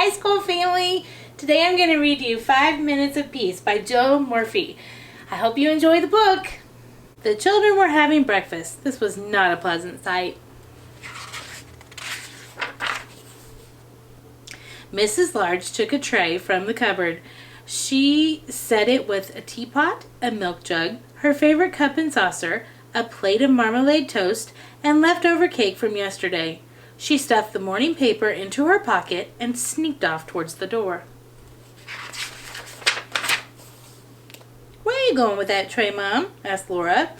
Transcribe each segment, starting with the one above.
Hi, school family. Today I'm going to read you 5 Minutes of Peace by Joe Murphy. I hope you enjoy the book. The children were having breakfast. This was not a pleasant sight. Mrs. Large took a tray from the cupboard. She set it with a teapot, a milk jug, her favorite cup and saucer, a plate of marmalade toast, and leftover cake from yesterday. She stuffed the morning paper into her pocket and sneaked off towards the door. "Where are you going with that tray, Mom?" asked Laura.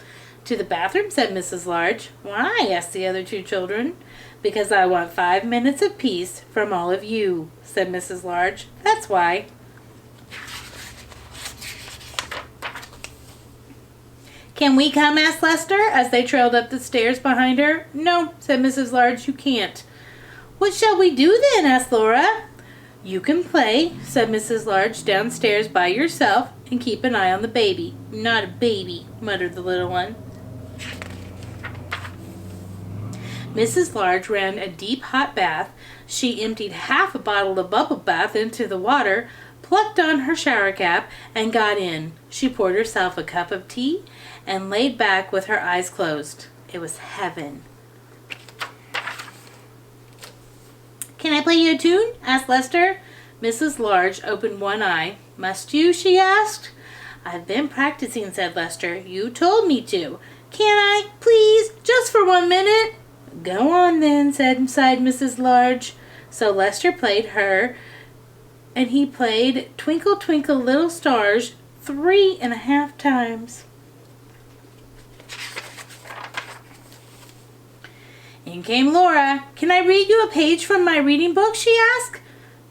"To the bathroom," said Mrs. Large. "Why?" asked the other two children. "Because I want 5 minutes of peace from all of you," said Mrs. Large. "That's why." "Can we come?" asked Lester as they trailed up the stairs behind her. "No," said Mrs. Large, "you can't." "What shall we do then?" asked Laura. "You can play," said Mrs. Large, "downstairs by yourself and keep an eye on the baby." "Not a baby," muttered the little one. Mrs. Large ran a deep hot bath. She emptied half a bottle of bubble bath into the water, plucked on her shower cap, and got in. She poured herself a cup of tea and laid back with her eyes closed. It was heaven. "Can I play you a tune?" asked Lester. Mrs. Large opened one eye. "Must you?" she asked. "I've been practicing," said Lester. "You told me to." "Can I, please, just for 1 minute?" "Go on then," sighed Mrs. Large. So Lester played her, and he played "Twinkle, Twinkle, Little Stars" 3.5 times. In came Laura. "Can I read you a page from my reading book?" she asked.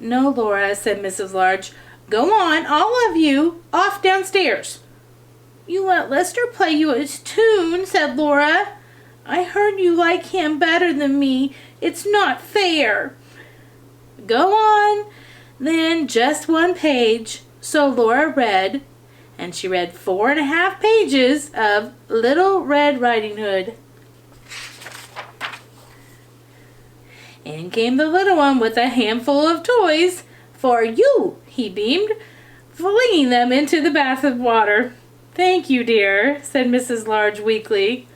"No, Laura," said Mrs. Large. "Go on, all of you, off downstairs." "You let Lester play you a tune," said Laura. "I heard you like him better than me. It's not fair." "Go on, then, just 1 page." So Laura read, and she read 4.5 pages of Little Red Riding Hood. In came the little one with a handful of toys. "For you," he beamed, flinging them into the bath of water. "Thank you, dear," said Mrs. Large weakly.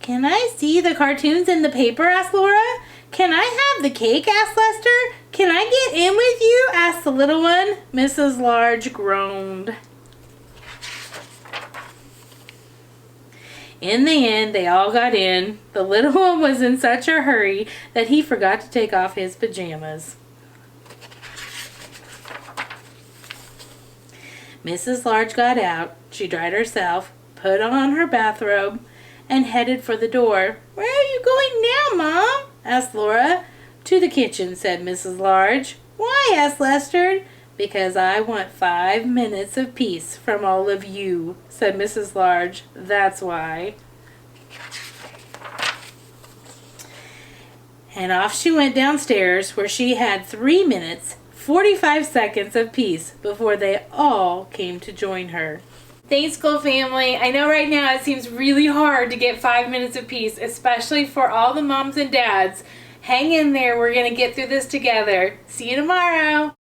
"Can I see the cartoons in the paper?" asked Laura. "Can I have the cake?" asked Lester. "Can I get in with you?" asked the little one. Mrs. Large groaned. In the end, they all got in. The little one was in such a hurry that he forgot to take off his pajamas. Mrs. Large got out. She dried herself, put on her bathrobe, and headed for the door. "Where are you going now, Mom?" asked Laura. "To the kitchen," said Mrs. Large. "Why?" asked Lester. "Because I want 5 minutes of peace from all of you," said Mrs. Large. "That's why." And off she went downstairs, where she had 3 minutes, 45 seconds of peace before they all came to join her. Thanks, school family. I know right now it seems really hard to get 5 minutes of peace, especially for all the moms and dads. Hang in there. We're going to get through this together. See you tomorrow.